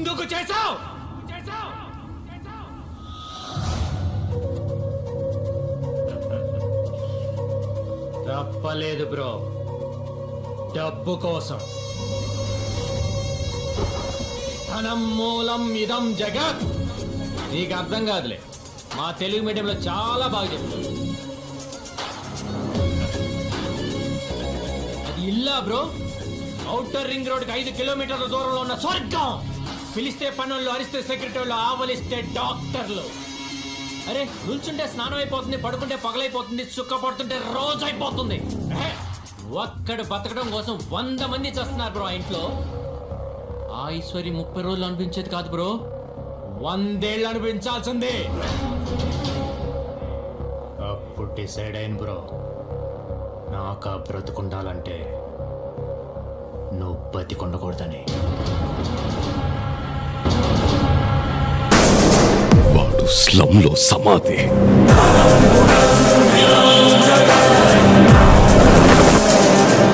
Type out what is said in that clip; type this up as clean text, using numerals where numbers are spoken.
ఎందుకు చేసావు? తప్పలేదు బ్రో, డబ్బు కోసం. ధనం మూలం ఇదం జగత్. నీకు అర్థం కాదులే, మా తెలుగు మీడియంలో చాలా బాగా చెప్తారు. అది ఇల్లా బ్రో? ఔటర్ రింగ్ రోడ్ 5 కిలోమీటర్ల దూరంలో ఉన్న స్వర్గం. పిలిస్తే పనుల్లో, అరిస్తే సెక్రటరీలు, ఆవలిస్తే డాక్టర్లు. అరే నుంచుంటే స్నానం అయిపోతుంది, పడుకుంటే పగలైపోతుంది, సుక్క పడుతుంటే రోజు అయిపోతుంది. ఒక్కడు బతకడం కోసం 100 మంది చేస్తున్నారు బ్రో ఆ ఇంట్లో. ఆ ఐశ్వర్య 30 రోజులు అనిపించేది కాదు బ్రో, 100 ఏళ్ళు అనిపించాల్సిందే. అప్పుడు డిసైడ్ అయిన బ్రో, నాకు ఆ బ్రతుకుండాలంటే నువ్వు బతికుండకూడదని. వాడు స్లంలో సమాధి.